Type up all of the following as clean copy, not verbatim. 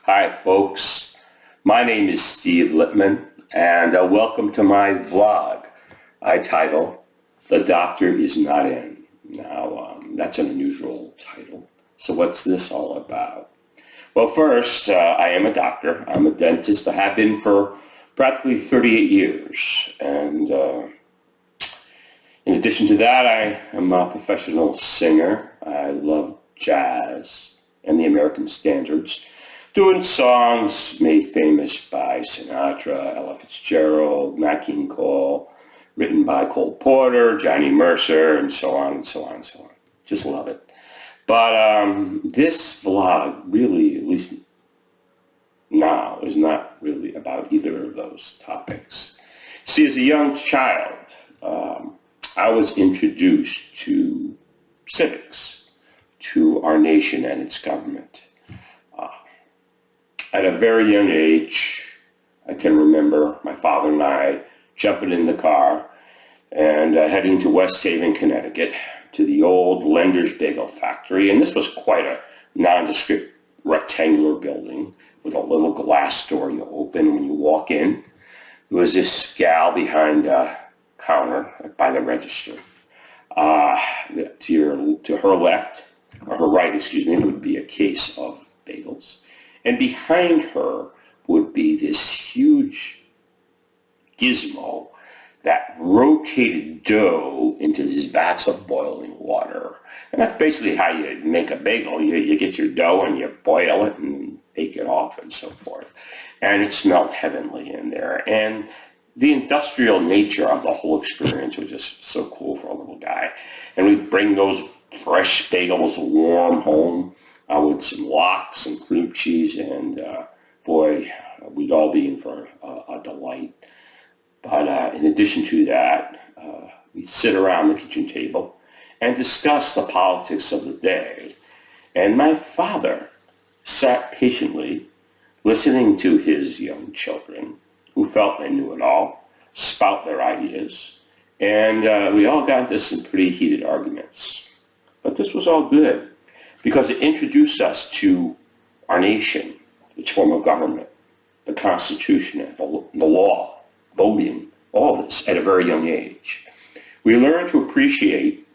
Hi, folks. My name is Steve Lippman, and welcome to my vlog I title, The Doctor Is Not In. Now, that's an unusual title. So what's this all about? Well, first, I am a doctor. I'm a dentist. I have been for practically 38 years. And in addition to that, I am a professional singer. I love jazz and the American standards, doing songs made famous by Sinatra, Ella Fitzgerald, Nat King Cole, written by Cole Porter, Johnny Mercer, and so on and so on and so on. Just love it. But this vlog really, at least now, is not really about either of those topics. See, as a young child, I was introduced to civics, to our nation and its government. At a very young age, I can remember my father and I jumping in the car and heading to West Haven, Connecticut, to the old Lender's Bagel Factory. And this was quite a nondescript rectangular building with a little glass door you open when you walk in. There was this gal behind a counter by the register. To her left, or her right, excuse me, would be a case of bagels. And behind her would be this huge gizmo that rotated dough into these vats of boiling water. And that's basically how you make a bagel. You get your dough and you boil it and bake it off and so forth. And it smelled heavenly in there. And the industrial nature of the whole experience was just so cool for a little guy. And we'd bring those fresh bagels warm home with some lox and cream cheese, and boy, we'd all be in for a delight. But in addition to that, we'd sit around the kitchen table and discuss the politics of the day. And my father sat patiently listening to his young children, who felt they knew it all, spout their ideas. And we all got into some pretty heated arguments. But this was all good, because it introduced us to our nation, its form of government, the Constitution, the law, voting, all this at a very young age. We learned to appreciate,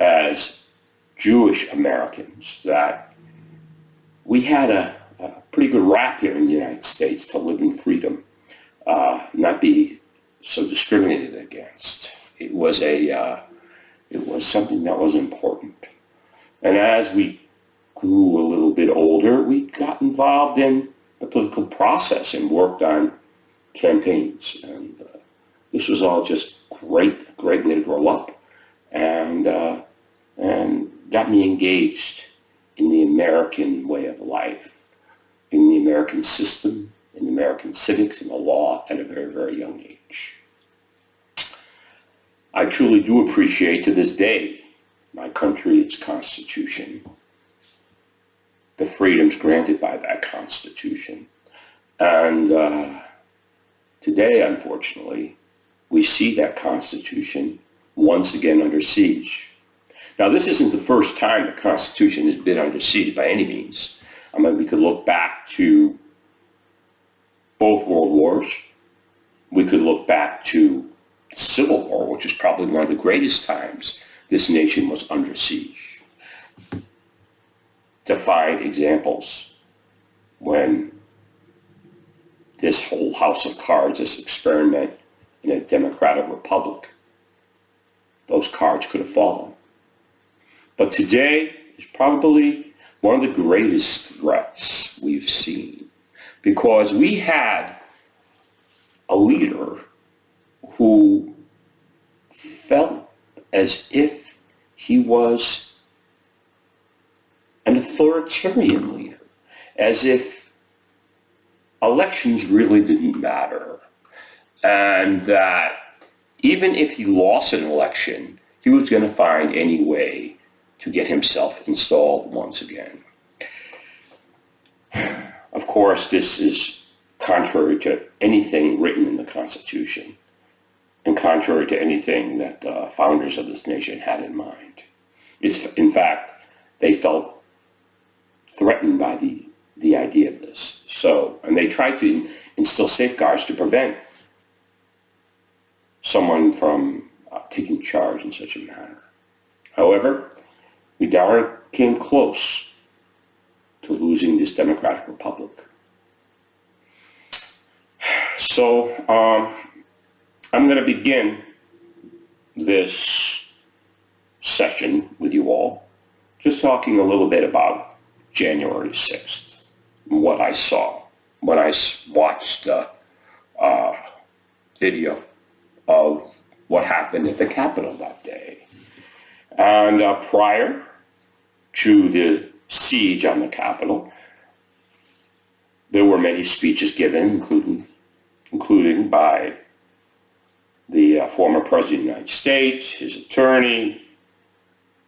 as Jewish Americans, that we had a pretty good rap here in the United States to live in freedom, not be so discriminated against. It was something that was important. And as we grew a little bit older, we got involved in the political process and worked on campaigns. And this was all just great way to grow up, and got me engaged in the American way of life, in the American system, in American civics and the law at a very, very young age. I truly do appreciate to this day my country, its Constitution, the freedoms granted by that Constitution. And today, unfortunately, we see that Constitution once again under siege. Now, this isn't the first time the Constitution has been under siege by any means. I mean, we could look back to both World Wars. We could look back to the Civil War, which is probably one of the greatest times this nation was under siege, to find examples when this whole house of cards, this experiment in a democratic republic, those cards could have fallen. But today is probably one of the greatest threats we've seen, because we had a leader who felt as if he was an authoritarian leader, as if elections really didn't matter, and that even if he lost an election, he was going to find any way to get himself installed once again. Of course, this is contrary to anything written in the Constitution, and contrary to anything that the founders of this nation had in mind. In fact, they felt threatened by the idea of this. And they tried to instill safeguards to prevent someone from taking charge in such a manner. However, we never came close to losing this democratic republic. So I'm going to begin this session with you all just talking a little bit about January 6th, what I saw when I watched the video of what happened at the Capitol that day. And prior to the siege on the Capitol, there were many speeches given, including by the former President of the United States, his attorney,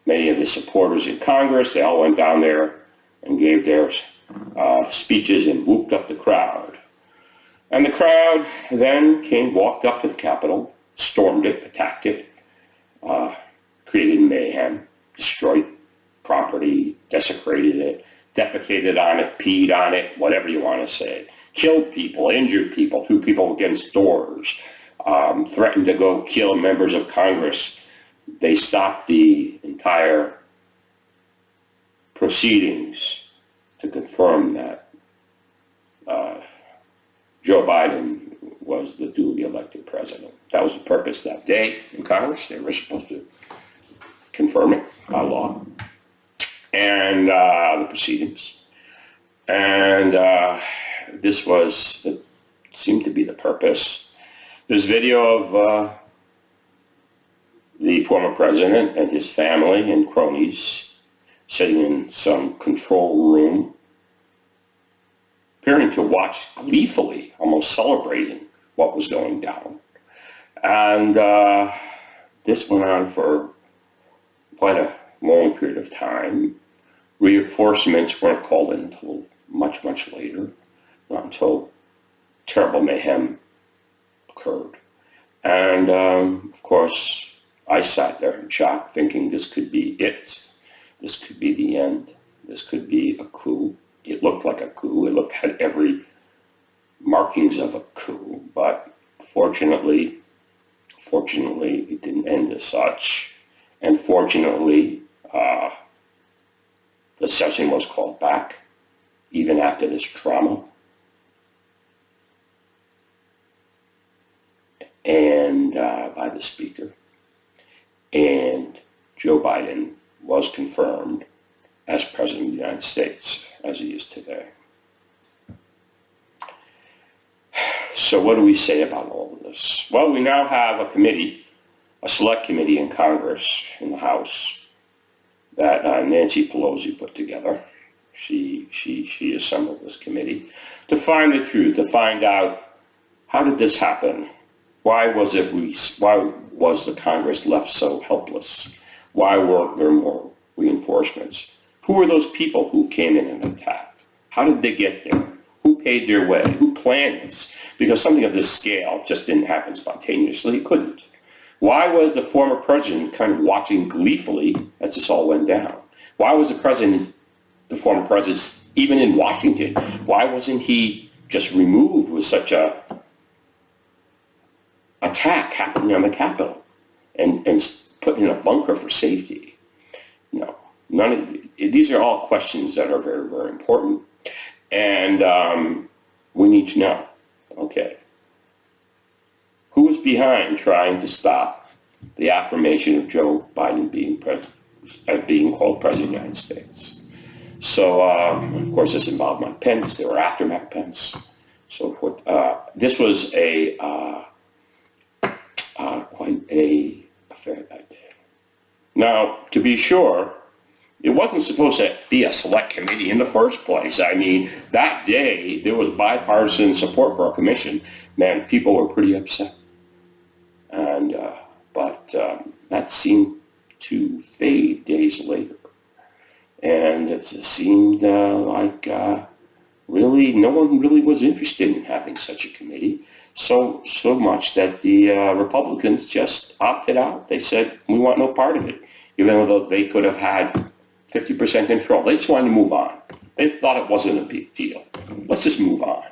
many of his supporters in Congress. They all went down there and gave their speeches and whooped up the crowd. And the crowd then walked up to the Capitol, stormed it, attacked it, created mayhem, destroyed property, desecrated it, defecated on it, peed on it, whatever you want to say, killed people, injured people, threw people against doors, threatened to go kill members of Congress. They stopped the entire proceedings to confirm that Joe Biden was the duly elected president. That was the purpose that day in Congress. They were supposed to confirm it by law and the proceedings. And this seemed to be the purpose. There's video of the former president and his family and cronies sitting in some control room, appearing to watch gleefully, almost celebrating what was going down. And this went on for quite a long period of time. Reinforcements weren't called in until much, much later, not until terrible mayhem occurred. And of course, I sat there in shock, thinking this could be it. This could be the end. This could be a coup. It looked like a coup. It had every markings of a coup, but fortunately, it didn't end as such. And fortunately, the session was called back, even after this trauma. And by the speaker. And Joe Biden was confirmed as President of the United States, as he is today. So what do we say about all of this? Well, we now have a committee, a select committee in Congress, in the House, that Nancy Pelosi put together. She assembled this committee to find the truth, to find out how did this happen? Why was the Congress left so helpless? Why weren't there more reinforcements? Who were those people who came in and attacked? How did they get there? Who paid their way? Who planned this? Because something of this scale just didn't happen spontaneously. It couldn't. Why was the former president kind of watching gleefully as this all went down? Why was the former president, even in Washington, why wasn't he just removed with such a attack happening on the Capitol and put in a bunker for safety? No, these are all questions that are very, very important, and we need to know, okay, who was behind trying to stop the affirmation of Joe Biden being called President of the United States? So, of course, this involved Mike Pence. They were after Mike Pence, so forth. This was quite a affair that day. Now, to be sure, it wasn't supposed to be a select committee in the first place. I mean, that day, there was bipartisan support for a commission. Man, people were pretty upset. And, but that seemed to fade days later. And it seemed like really no one really was interested in having such a committee. So much that the Republicans just opted out. They said, we want no part of it, even though they could have had 50% control. They just wanted to move on. They thought it wasn't a big deal. Let's just move on.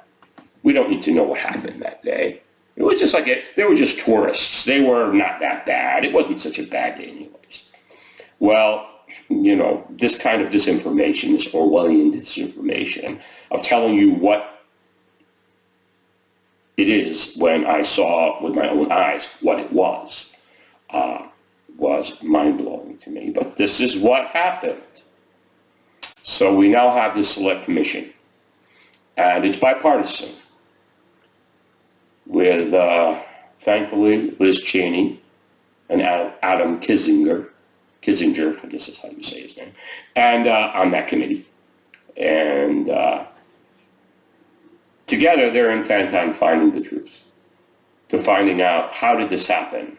We don't need to know what happened that day. It was just they were just tourists. They were not that bad. It wasn't such a bad day anyways. Well, this kind of disinformation, this Orwellian disinformation of telling you what it is when I saw with my own eyes what it was mind-blowing to me. But this is what happened. So we now have this select commission, and it's bipartisan with, thankfully, Liz Cheney and Adam Kinzinger, I guess that's how you say his name, and on that committee. And together they're intent on finding the truth, to finding out how did this happen,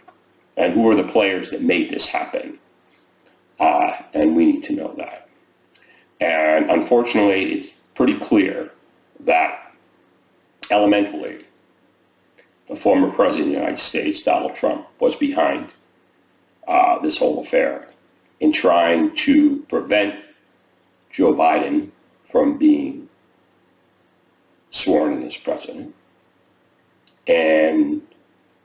and who are the players that made this happen. And we need to know that. And unfortunately, it's pretty clear that elementally, the former president of the United States, Donald Trump, was behind this whole affair in trying to prevent Joe Biden from being sworn in as president, and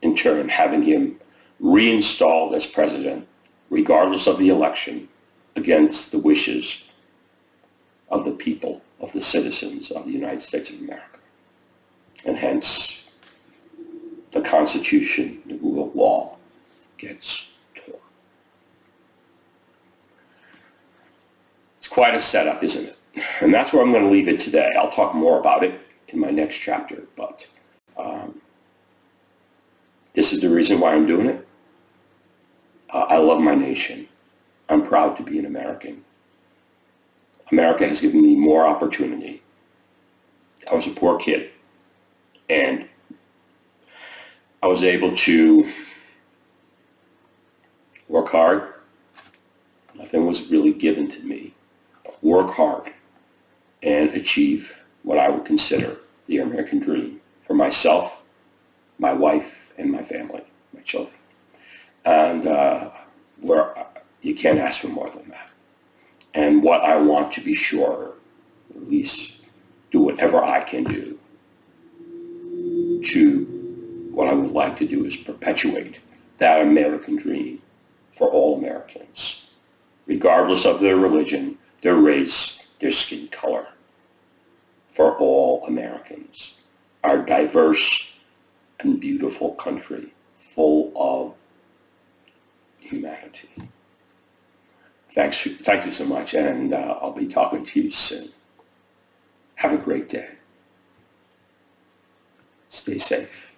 in turn having him reinstalled as president, regardless of the election, against the wishes of the people, of the citizens of the United States of America. And hence, the Constitution, the rule of law, gets torn. It's quite a setup, isn't it? And that's where I'm going to leave it today. I'll talk more about it in my next chapter, but this is the reason why I'm doing it. I love my nation. I'm proud to be an American. America has given me more opportunity. I was a poor kid, and I was able to work hard. Nothing was really given to me. Work hard and achieve what I would consider the American dream for myself, my wife, and my family, my children. And where you can't ask for more than that. And what I want to be sure, at least do whatever I can do to, what I would like to do is perpetuate that American dream for all Americans, regardless of their religion, their race, their skin color, for all Americans. Our diverse and beautiful country full of humanity. Thank you so much, and I'll be talking to you soon. Have a great day. Stay safe.